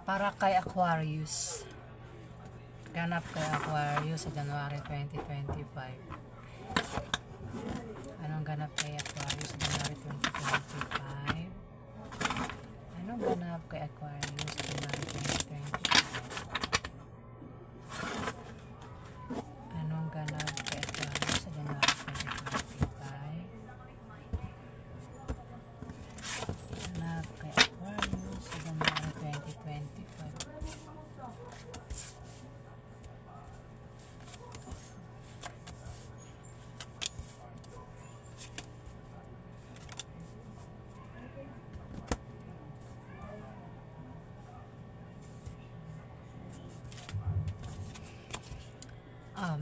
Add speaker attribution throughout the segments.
Speaker 1: Para kay Aquarius. Ganap kay Aquarius sa January 2025. Anong ganap kay Aquarius sa January 2025? Anong ganap kay Aquarius sa January 2025? Anong ganap kay Aquarius sa January 2025? Ganap kay Aquarius sa January 2025.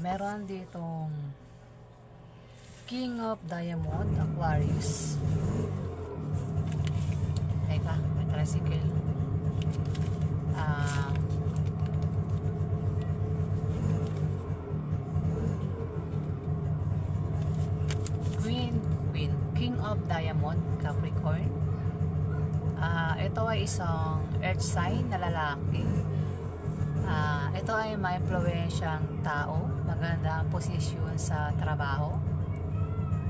Speaker 1: Meron ditong King of Diamond, Aquarius. Teka, may tricycle. King of Diamond, Capricorn. Ito ay isang earth sign na lalaki. Ito ay may impluwensyang tao, maganda ang posisyon sa trabaho.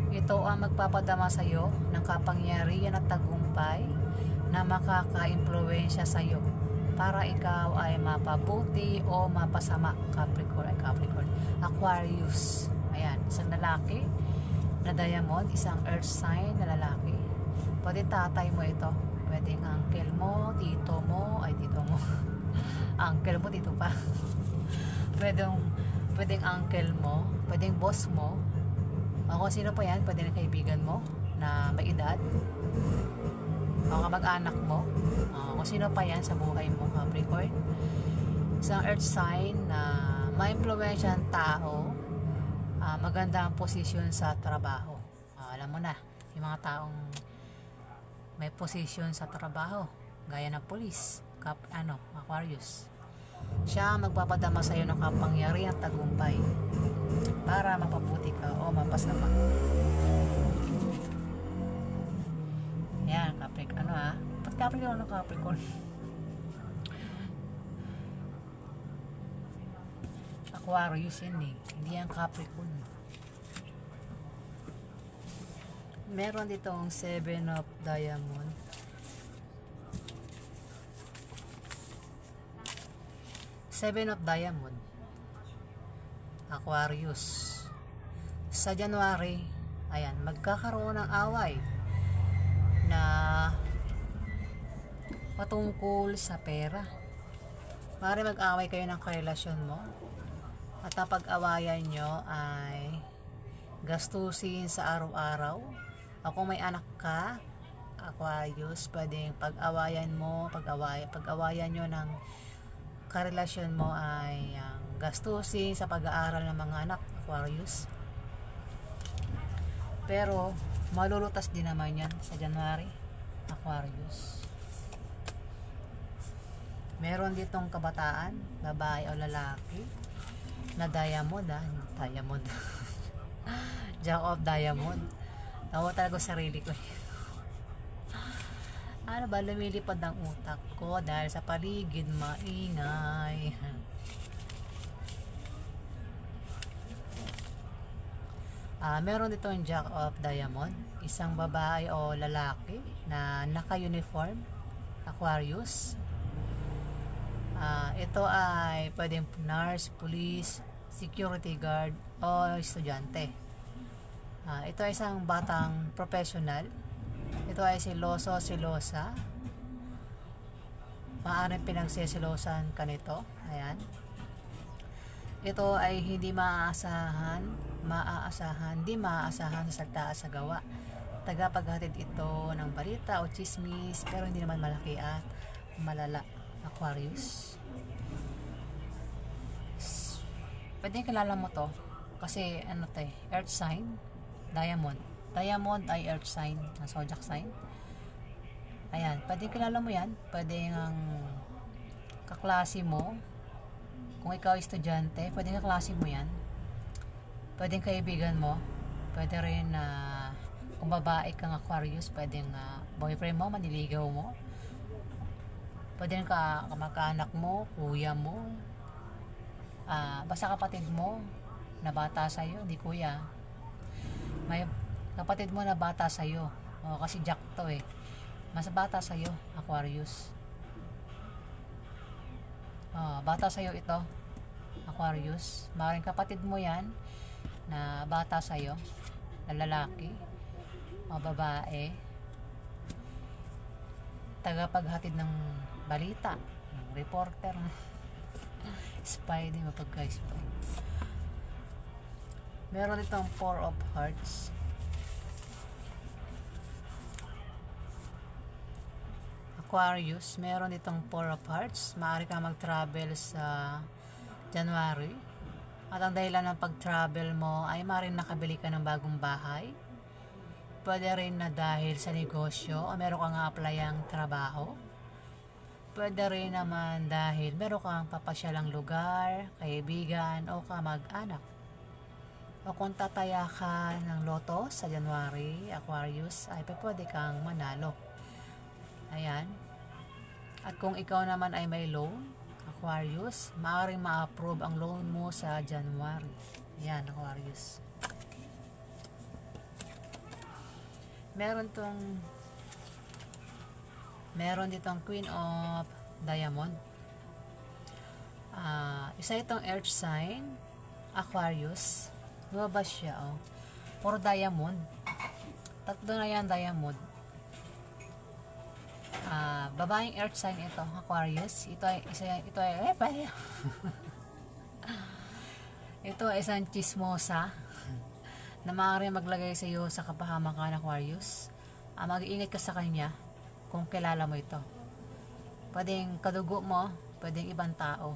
Speaker 1: Ito ang magpapadama sa iyo ng kapangyarihan at tagumpay na makaka-impluwensya sa iyo para ikaw ay mapabuti o mapasama. Capricorn, Aquarius. Ayan, isang lalaki na diamond, isang earth sign na lalaki. Pwede tatay mo ito, pwedeng uncle mo, tito mo, uncle mo, dito pa. pwedeng uncle mo, pwedeng boss mo, o kung sino pa yan, pwedeng kaibigan mo na may edad, o kamag-anak mo, kung sino pa yan sa buhay mo, Capricorn. Isang earth sign na may impluwensyang tao, maganda ang posisyon sa trabaho. Alam mo na, yung mga taong may posisyon sa trabaho, gaya ng police, Aquarius. Siya magpapadama sa iyo ng kapangyarihan at tagumpay para mapabuti ka o mapasama. Yan, Capricorn. Ba't Capricorn Capricorn? Aquarius yan eh. Hindi yan Capricorn. Meron ditong 7 of Diamond. Seven of Diamond, Aquarius. Sa January, ayan, magkakaroon ng away na patungkol sa pera. Maaari mag-away kayo ng karelasyon mo at ang pag-awayan nyo ay gastusin sa araw-araw. O kung may anak ka, Aquarius, pwedeng pag-awayan nyo ng karelasyon mo ay gastusin sa pag-aaral ng mga anak, Aquarius. Pero malulutas din naman yan sa January, Aquarius. Meron ditong kabataan, babae o lalaki na diamond, diamond. Jack of Diamond. Tawa talaga sarili ko. Ano ba, lumilipad ang utak ko dahil sa paligid maingay. Meron dito yung Jack of Diamond, isang babae o lalaki na naka-uniform, Aquarius. Ito ay pwedeng nurse, police, security guard o estudyante. Ito ay isang batang professional. Ito ay silosa. Maaaring pinagsisilosan ka nito. Ayan. Ito ay hindi maaasahan sa salita at sa gawa. Tagapaghatid ito ng balita o chismis, pero hindi naman malaki at malala, Aquarius. Pwede kilala mo to kasi earth sign, diamond. Diamond ay earth sign, zodiac sign. Ayan, pwede kilala mo yan. Pwede ang kaklase mo. Kung ikaw estudyante, pwede kaklase mo yan. Pwede kaibigan mo. Pwede rin kung babae kang Aquarius, pwede boyfriend mo, maniligaw mo. Pwede rin kamag-anak mo, kuya mo, basta kapatid mo na bata sa'yo, hindi kuya. May kapatid mo na bata sa'yo. Kasi Jack to eh. Mas bata sa'yo, Aquarius. Bata sa'yo ito, Aquarius. Maaaring kapatid mo yan na bata sa'yo, na lalaki o babae, tagapaghatid ng balita, reporter, spy din, mapagka-spy. Meron itong Four of Hearts. Aquarius, meron itong Four of Hearts. Maaari kang mag-travel sa January. At ang dahilan ng pag-travel mo ay maaaring nakabili ka ng bagong bahay. Pwede rin na dahil sa negosyo o meron kang applyang trabaho. Pwede rin naman dahil meron kang papasyalang lugar, kaibigan o kamag-anak. O kung tataya ka ng loto sa January, Aquarius, ay pwede kang manalo. Ayan. At kung ikaw naman ay may loan, Aquarius, maaaring ma-approve ang loan mo sa January. Ayan, Aquarius. Meron ditong Queen of Diamond. Isa itong earth sign, Aquarius. Lumabas siya, puro diamond. Tatlo na yan, diamond. Babaeng earth sign ito, Aquarius. Ito ay ito ay isang chismosa na maaari maglagay sa iyo sa kapahamakan, Aquarius. Mag-iingat ka sa kanya kung kilala mo ito. Pwedeng kadugo mo, pwedeng ibang tao.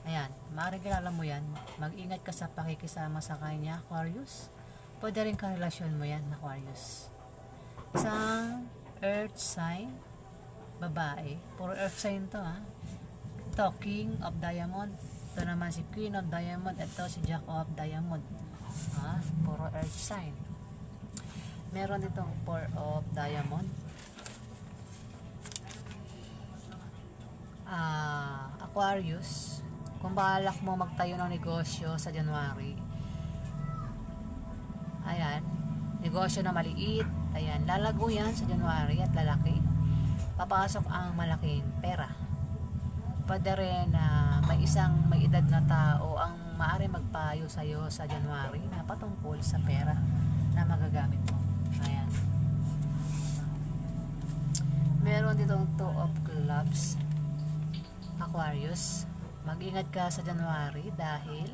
Speaker 1: Ayan, maaaring kilala mo yan. Mag-ingat ka sa pakikisama sa kanya, Aquarius. Pwede rin karelasyon mo yan, Aquarius. Isang earth sign, babae. Puro earth sign to, Ito, King of Diamond. Ito naman si Queen of Diamond. Ito si Jack of Diamond. Puro earth sign. Meron itong Four of Diamond. Aquarius, kung balak mo magtayo ng negosyo sa January, ayan, negosyo na maliit, ayan, lalago yan sa January at lalaki. Papasok ang malaking pera. Pwede rin na may isang may edad na tao ang maaari magpayo sa iyo sa January na patungkol sa pera na magagamit mo. Ayan. Meron ditong Two of Clubs, Aquarius. Mag-ingat ka sa January dahil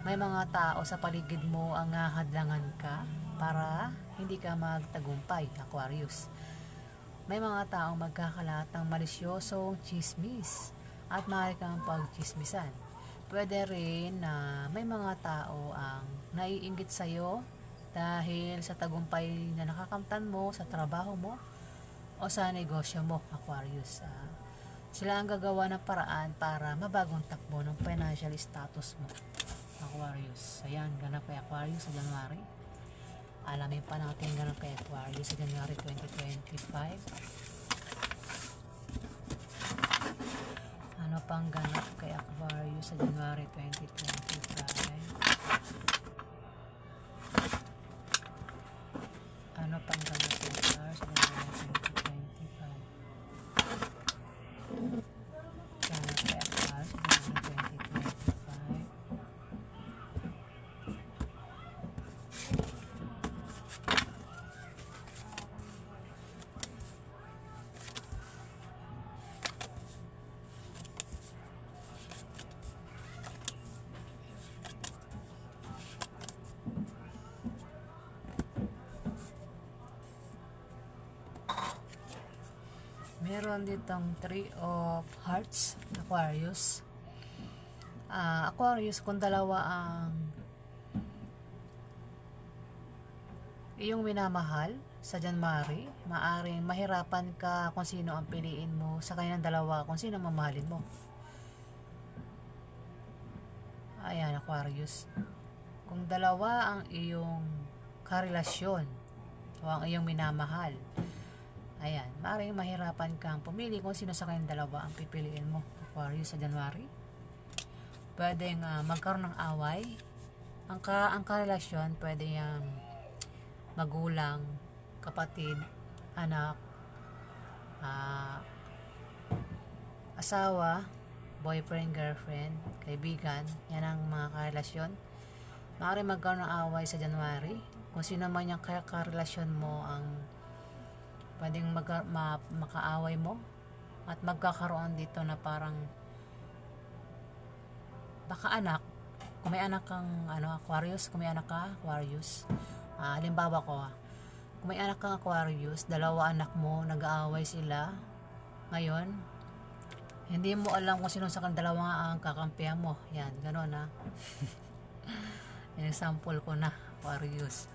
Speaker 1: may mga tao sa paligid mo ang hadlangan ka para hindi ka magtagumpay, Aquarius. May mga taong magkakalat ng malisyosong chismis at maaari kang pagchismisan. Pwede rin na may mga tao ang naiinggit sa iyo dahil sa tagumpay na nakakamtan mo sa trabaho mo o sa negosyo mo, Aquarius. Sila ang gagawa ng paraan para mabagong takbo ng financial status mo, Aquarius. Ayan, ganap kay Aquarius sa January. Alamin pa natin ganap kay Aquarius sa January 2025. Ano pang ganap kay Aquarius sa January 2025? Ano pang ganap kay Aquarius sa January 2025? Meron ditong Three of Hearts, Aquarius. Aquarius, kung dalawa ang iyong minamahal sa January, maaring mahirapan ka kung sino ang piliin mo sa kanilang dalawa, kung sino mamahalin mo. Ayan, Aquarius. Kung dalawa ang iyong karelasyon o ang iyong minamahal, Ayan, maaaring mahirapan kang pumili kung sino sa kayong dalawa ang pipiliin mo, Aquarius, sa January. Pwedeng magkaroon ng away. Ang karelasyon, pwede yung magulang, kapatid, anak, asawa, boyfriend, girlfriend, kaibigan. Yan ang mga karelasyon. Maaaring magkaroon ng away sa January. Kung sino man yung karelasyon mo ang pwedeng makaaway mo, at magkakaroon dito na parang baka anak, kung may anak kang Aquarius, kung may anak ka Aquarius, halimbawa ko, kung may anak kang Aquarius, dalawa anak mo, nag-aaway sila ngayon, hindi mo alam kung sino sa kang dalawa ang kakampihan mo. Yan, gano'n na. Example ko na, Aquarius.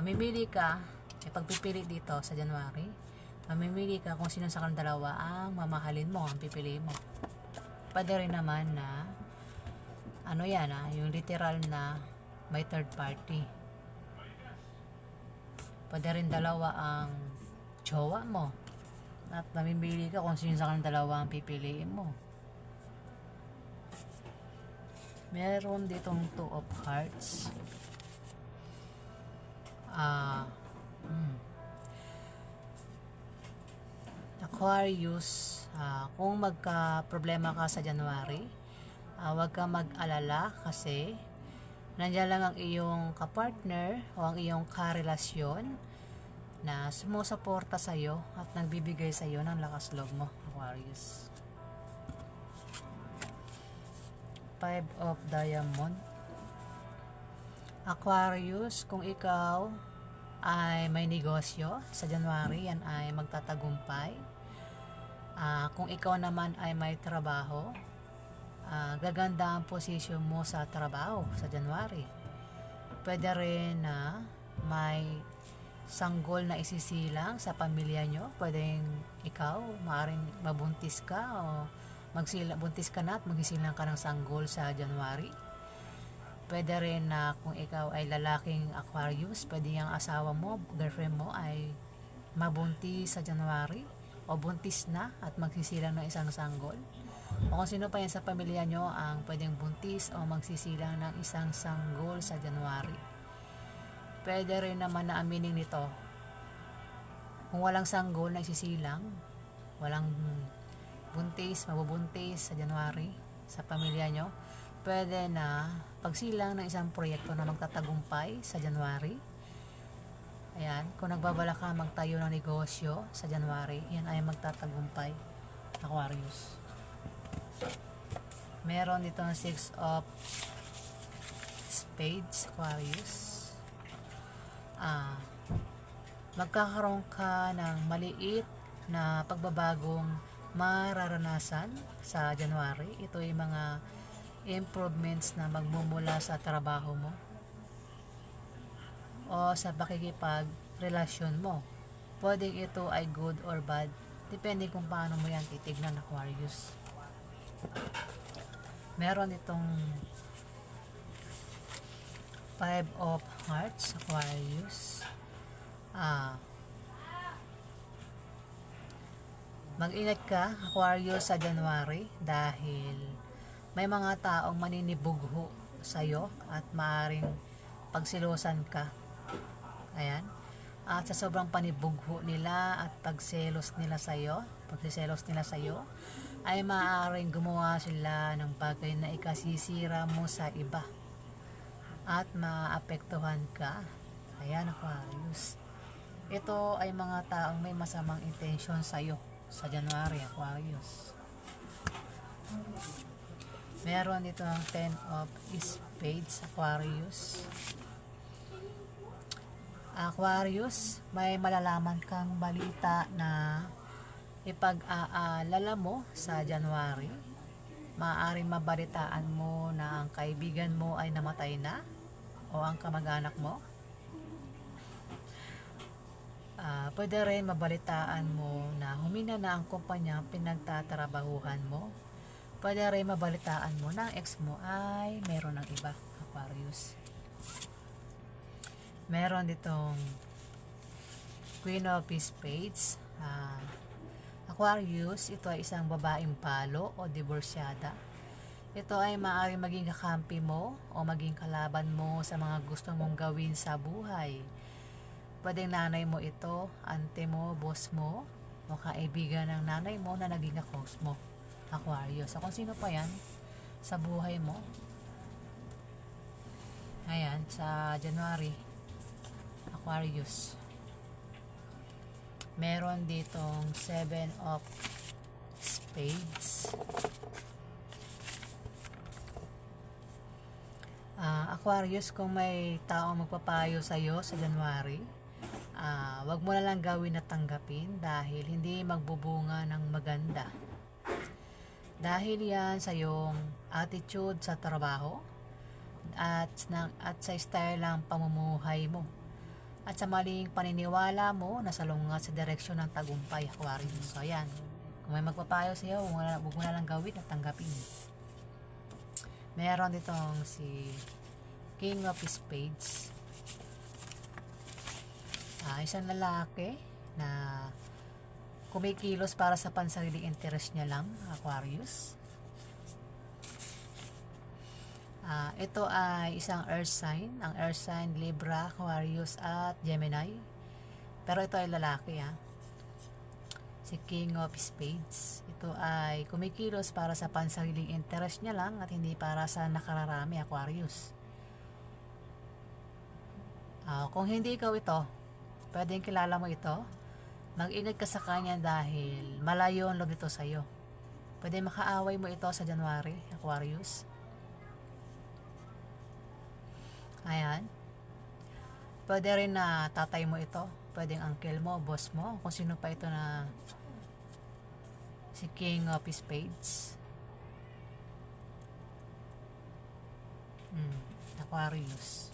Speaker 1: Mamimili ka, pagpipili dito sa January, mamimili ka kung sino sa kang dalawa ang mamahalin mo, ang pipiliin mo. Pwede rin naman na yung literal na may third party. Pwede rin dalawa ang jowa mo, at mamimili ka kung sino sa kang dalawa ang pipiliin mo. Meron ditong 2 of hearts. Aquarius, kung magka-problema ka sa January, huwag ka mag-alala kasi nandiyan lang ang iyong kapartner o ang iyong karelasyon na sumusuporta sa iyo at nagbibigay sa iyo ng lakas loob mo, Aquarius. 5 of Diamond. Aquarius, kung ikaw ay may negosyo sa January, yan ay magtatagumpay. Kung ikaw naman ay may trabaho, gaganda ang posisyon mo sa trabaho sa January. Pwede rin na may sanggol na isisilang sa pamilya nyo. Pwedeng ikaw, maaaring mabuntis ka o buntis ka na at magsisilang ka ng sanggol sa January. Pwede rin na kung ikaw ay lalaking Aquarius, pwede yung asawa mo, girlfriend mo ay mabuntis sa January o buntis na at magsisilang ng isang sanggol. O kung sino pa yan sa pamilya nyo ang pwedeng buntis o magsisilang ng isang sanggol sa January. Pwede rin naman na aminin nito, kung walang sanggol na isisilang, walang buntis, mabubuntis sa January sa pamilya nyo, pwede na pagsilang ng isang proyekto na magtatagumpay sa January. Ayan, kung nagbabala ka magtayo ng negosyo sa January, yan ay magtatagumpay, Aquarius. Meron dito ng 6 of Spades, Aquarius. Magkakaroon ka ng maliit na pagbabagong mararanasan sa January. Ito ay mga improvements na magmumula sa trabaho mo o sa pakikipag-relasyon mo. Pwedeng ito ay good or bad, depende kung paano mo yan titignan, Aquarius. Meron itong 5 of Hearts, Aquarius. Mag-ingat ka, Aquarius, sa January dahil may mga taong maninibugho sa'yo at maaaring pagsilosan ka. Ayan. At sa sobrang panibugho nila at pagselos nila sa'yo, ay maaaring gumawa sila ng bagay na ikasisira mo sa iba at maapektuhan ka. Ayan, Aquarius. Ito ay mga taong may masamang intensyon sa'yo sa January, Aquarius. Meron dito ang 10 of Spades, Aquarius. Aquarius, may malalaman kang balita na ipag-aalala mo sa January. Maaaring mabalitaan mo na ang kaibigan mo ay namatay na o ang kamag-anak mo. Pwede rin mabalitaan mo na humina na ang kumpanya pinagtatrabahuhan mo. Pwede rin mabalitaan mo na ang ex mo ay meron ng iba, Aquarius. Meron ditong Queen of Spades. Aquarius, ito ay isang babaeng palo o divorsyada. Ito ay maaaring maging kakampi mo o maging kalaban mo sa mga gusto mong gawin sa buhay. Pwedeng nanay mo ito, ante mo, boss mo, o kaibigan ng nanay mo na naging ka-host mo. Aquarius. So, kung sino pa yan sa buhay mo. Ayan, sa January. Aquarius. Meron ditong 7 of Spades. Aquarius, kung may taong magpapayo sa'yo sa January, wag mo na lang gawin na tanggapin dahil hindi magbubunga ng maganda. Dahil yan sa iyong attitude sa trabaho at sa style ng pamumuhay mo at sa maling paniniwala mo na salungat sa direksyon ng tagumpay, Aquarius. So ayan, kung may magpapayo sa'yo, wag mo na lang gawin na tanggapin. Meron ditong si King of Spades. Isang lalaki na kumikilos para sa pansariling interest niya lang, Aquarius. Ito ay isang earth sign. Ang earth sign, Libra, Aquarius at Gemini. Pero ito ay lalaki, si King of Spades. Ito ay kumikilos para sa pansariling interest niya lang at hindi para sa nakararami, Aquarius. Kung hindi ikaw ito, pwedeng kilala mo ito, mag-ingat ka sa kanya dahil malayo ang loob nito sa'yo. Pwede makaaway mo ito sa January, Aquarius. Ayan. Pwede rin na tatay mo ito. Pwedeng uncle mo, boss mo, kung sino pa ito na si King of Spades. Aquarius.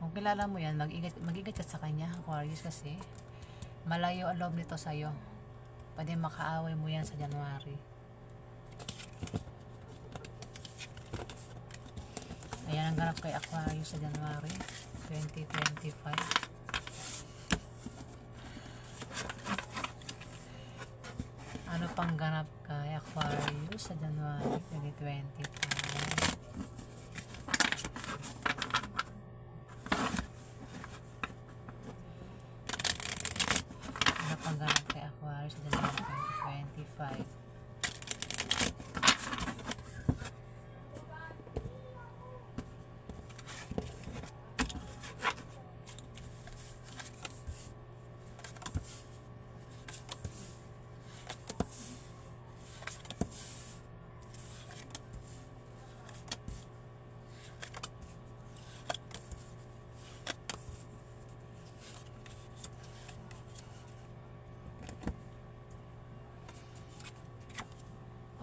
Speaker 1: Kung kilala mo yan, mag-ingat ka sa kanya, Aquarius, kasi malayo ang loob nito sa'yo. Pwede makaaway mo yan sa January. Ayan ang ganap kay Aquarius sa January 2025. Ano pang ganap kay Aquarius sa January 2025? Ano pang ganap kay Aquarius sa January 2025?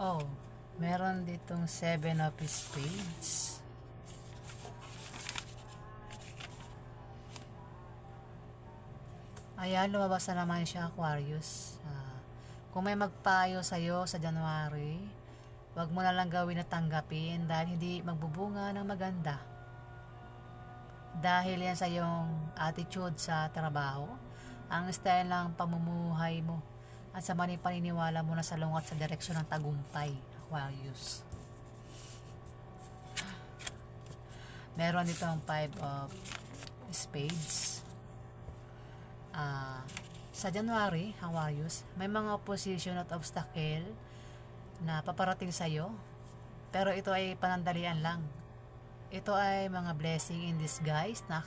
Speaker 1: Oh, meron ditong 7 of Spades. Ayan, lumabas na naman siya, Aquarius. Kung may magpayo sa'yo sa January, wag mo na lang gawin na tanggapin dahil hindi magbubunga ng maganda. Dahil yan sa iyong attitude sa trabaho, ang style ng pamumuhay mo, at sa maling paniniwala mo na salungat sa direksyon ng tagumpay, Aquarius. Meron dito ang 5 of Spades. Sa January, Aquarius, may mga opposition at obstacle na paparating sa'yo, pero ito ay panandalian lang. Ito ay mga blessing in disguise na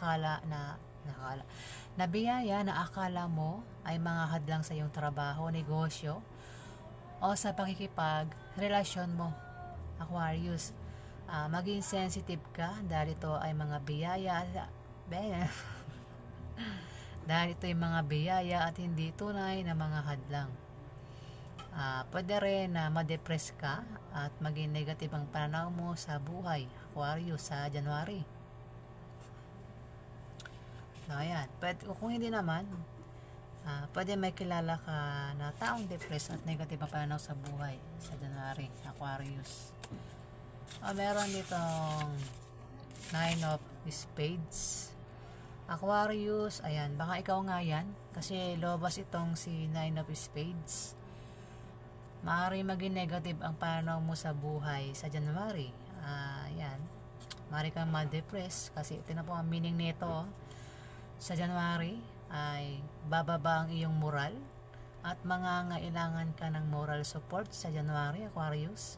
Speaker 1: biyaya na akala mo ay mga hadlang sa iyong trabaho, negosyo, o sa pakikipag-relasyon mo, Aquarius. Maging sensitive ka dahil ito ay mga biyaya dahil ito ay mga biyaya at hindi tunay na mga hadlang. Pwede rin na ma-depress ka at maging negative ang pananaw mo sa buhay, Aquarius, sa January. So, ayan. Kung hindi naman, pwede may kilala ka na taong depressed at negative ang pananaw sa buhay sa January, Aquarius. Meron ditong 9 of Spades. Aquarius, ayan, baka ikaw nga yan. Kasi lobas itong si Nine of Spades. Maaari maging negative ang pananaw mo sa buhay sa January. Ayan. Maaari kang ma-depress kasi ito na po ang meaning nito. Sa January ay bababa ang iyong moral at mangangailangan ka ng moral support sa January, Aquarius.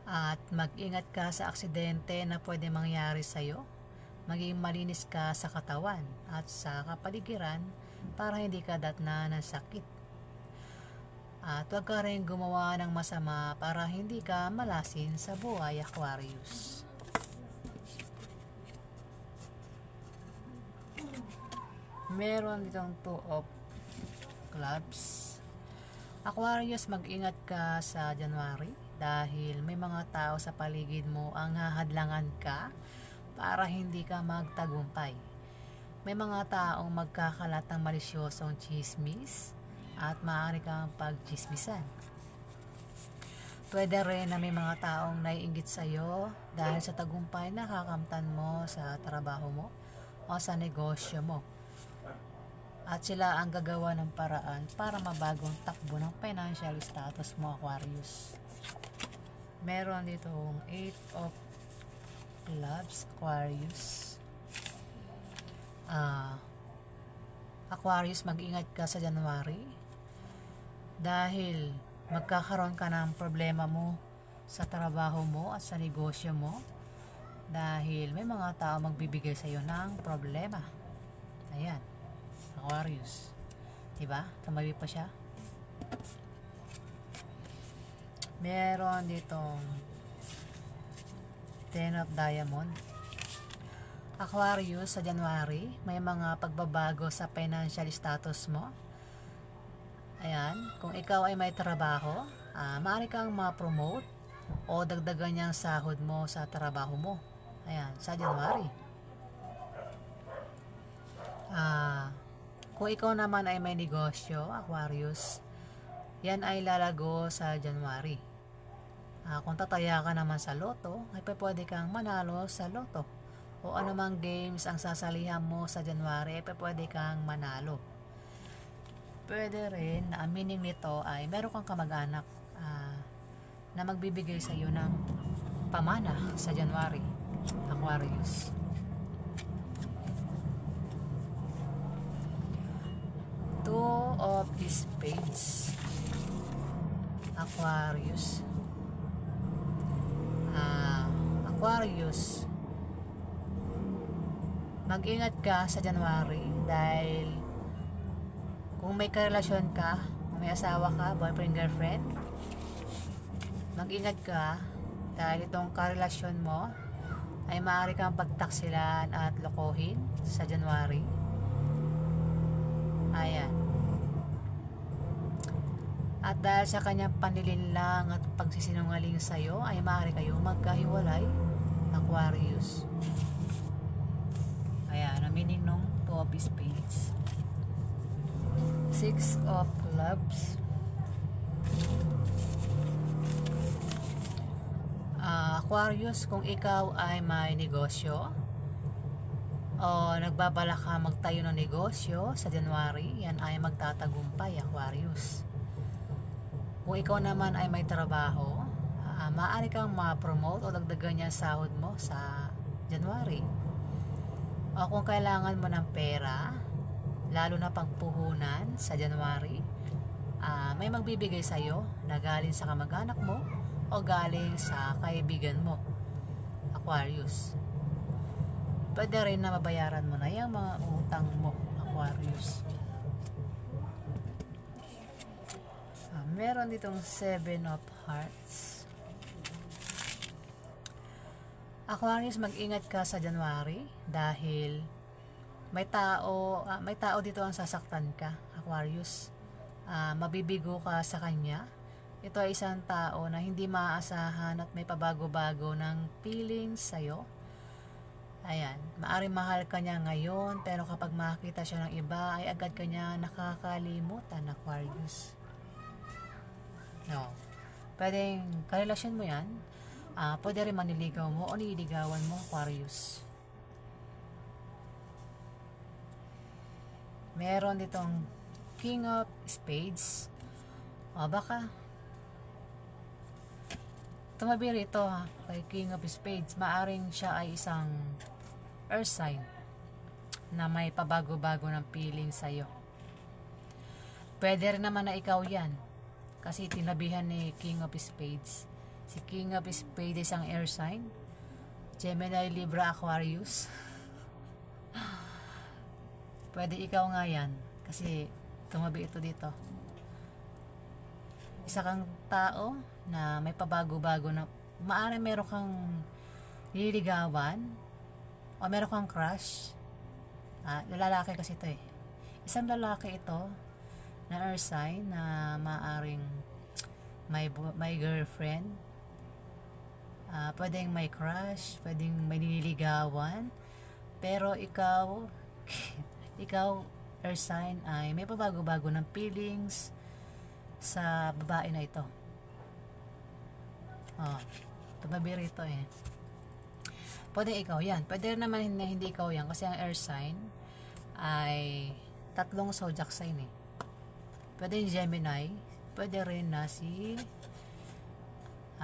Speaker 1: At mag-ingat ka sa aksidente na pwede mangyari sa iyo. Maging malinis ka sa katawan at sa kapaligiran para hindi ka datnan ng sakit. At huwag ka rin gumawa ng masama para hindi ka malasin sa buhay, Aquarius. Meron ditong 2 of clubs. Aquarius, mag-ingat ka sa January dahil may mga tao sa paligid mo ang hahadlangan ka para hindi ka magtagumpay. May mga taong magkakalat ng malisyosong chismis at maaari kang pagchismisan. Pwede rin na may mga taong naiinggit sa iyo dahil sa tagumpay na kakamtan mo sa trabaho mo o sa negosyo mo. At sila ang gagawa ng paraan para mabagong takbo ng financial status mo, Aquarius. Meron ditong 8 of clubs, Aquarius. Aquarius, mag-ingat ka sa January dahil magkakaroon ka ng problema mo sa trabaho mo at sa negosyo mo dahil may mga tao magbibigay sa iyo ng problema. Ayan, Aquarius, diba? Tumabi pa siya. Meron ditong 10 of Diamond. Aquarius, sa January may mga pagbabago sa financial status mo. Ayan, kung ikaw ay may trabaho, maaari kang ma-promote o dagdagan niyang sahod mo sa trabaho mo. Ayan, sa January. Kung ikaw naman ay may negosyo, Aquarius, yan ay lalago sa January. Kung tataya ka naman sa loto, ay pwede kang manalo sa loto. O anumang games ang sasalihan mo sa January, ay pwede kang manalo. Pwede rin na ang meaning nito ay meron kang kamag-anak na magbibigay sa iyo ng pamana sa January, Aquarius. Two of Spades, Aquarius. Aquarius, mag-ingat ka sa January dahil kung may karelasyon ka, kung may asawa ka, boyfriend, girlfriend, mag-ingat ka dahil itong karelasyon mo ay maaari kang pagtaksilan at lokohin sa January. Ayan. At dahil sa kanyang panlilinlang at pagsisinungaling sa iyo, ay maaari kayo magkahiwalay, Aquarius. Ayan, ang meaning ng 2 of Spades. 6 of Clubs. Aquarius, kung ikaw ay may negosyo o nagbabalak ka magtayo ng negosyo sa January, yan ay magtatagumpay, Aquarius. Kung ikaw naman ay may trabaho, maaari kang ma-promote o dagdagan niya sahod mo sa January. O kung kailangan mo ng pera, lalo na pangpuhunan sa January, may magbibigay sa iyo na galing sa kamag-anak mo o galing sa kaibigan mo, Aquarius. Pwede rin na mabayaran mo na yung mga utang mo, Aquarius. Meron ditong 7 of Hearts. Aquarius, mag-ingat ka sa January dahil may tao dito ang sasaktan ka, Aquarius. Mabibigo ka sa kanya. Ito ay isang tao na hindi maaasahan at may pabago-bago ng feelings sa'yo. Ayan, maaring mahal ka niya ngayon pero kapag makita siya ng iba ay agad ka niya nakakalimutan, Aquarius. No. Pwedeng karelasyon mo yan. Pwede rin maniligaw mo o nililigawan mo, Aquarius. Meron ditong King of Spades. O baka tumabi rito ha, kay King of Spades. Maaring siya ay isang earth sign na may pabago-bago ng feeling sa'yo. Pwede rin naman na ikaw yan, kasi tinabihan ni King of Spades. Si King of Spades isang air sign, Gemini, Libra, Aquarius. Pwede ikaw nga yan, kasi tumabi ito dito. Isa kang tao na may pabago-bago na maaari meron kang nililigawan o meron kang crush. Lalaki kasi ito eh. Isang lalaki ito na earth sign na maaring may girlfriend. Pwedeng may crush, pwedeng may nililigawan. Pero ikaw earth sign ay may pabago-bago ng feelings sa babae na ito. Tumabi rito eh. Pwede ikaw yan. Pwede naman na hindi ikaw yan, kasi ang air sign ay tatlong zodiac sign eh. Pwede yung Gemini, pwede rin na si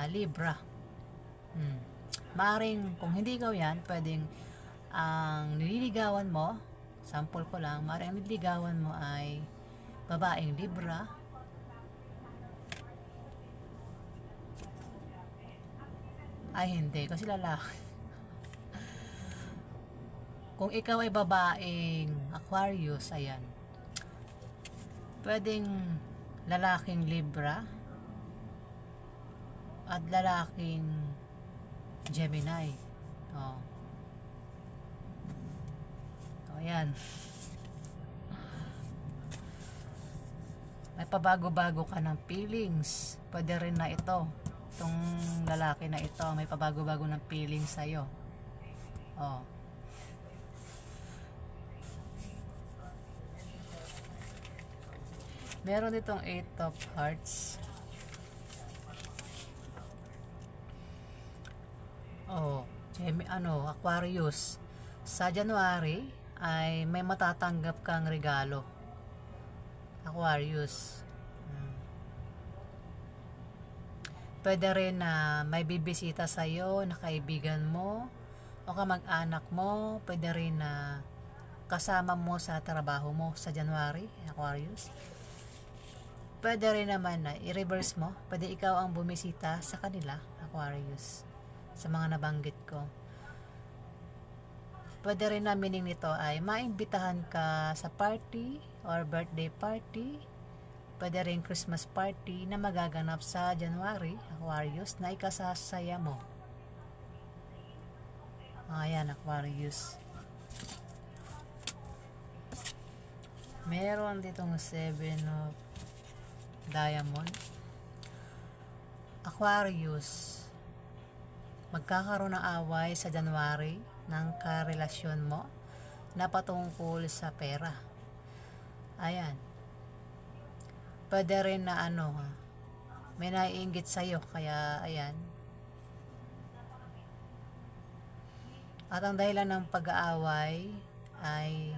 Speaker 1: Libra. Maaring kung hindi ikaw yan, pwedeng ang nililigawan mo, sample ko lang, maaring ang nililigawan mo ay babaeng Libra. Ay hindi, kasi lalaki. Kung ikaw ay babaeng Aquarius, ayan, pwedeng lalaking Libra at lalaking Gemini. Ayan. May pabago-bago ka ng feelings. Pwede rin na ito. Itong lalaki na ito, may pabago-bago ng feelings sa'yo. Meron ditong 8 of Hearts. Aquarius. Sa January ay may matatanggap kang regalo. Aquarius. Pwede rin na may bibisita sa'yo na kaibigan mo o kamag-anak mo. Pwede rin na kasama mo sa trabaho mo sa January, Aquarius. Pwede rin naman na i-reverse mo. Pwede ikaw ang bumisita sa kanila, Aquarius, sa mga nabanggit ko. Pwede rin na meaning nito ay maimbitahan ka sa party or birthday party. Pwede rin Christmas party na magaganap sa January, Aquarius, na ikasasaya mo. Ayan, Aquarius. Meron ditong 7 of Diamond. Aquarius, magkakaroon ng away sa January ng karelasyon mo na patungkol sa pera. Ayan. Pwede rin na may naiinggit sa'yo, kaya ayan. At ang dahilan ng pag-aaway ay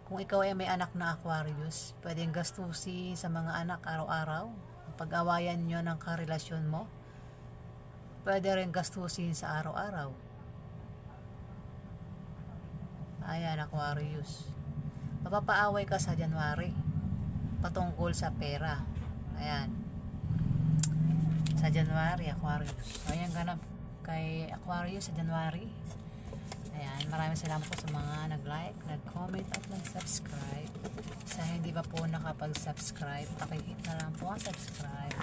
Speaker 1: kung ikaw ay may anak na Aquarius, pwedeng gastusin sa mga anak araw-araw. Pag-awayan nyo ng karelasyon mo, pwede rin gastusin sa araw-araw. Ayan, Aquarius. Mapapaaway ka sa January patungkol sa pera. Ayan. Sa January, Aquarius. Ayan, ganap kay Aquarius sa January. Ayan, maraming salamat po sa mga nag-like, nag-comment at nag-subscribe. Sa hindi pa po nakapag-subscribe, pakihit na lang po ang subscribe.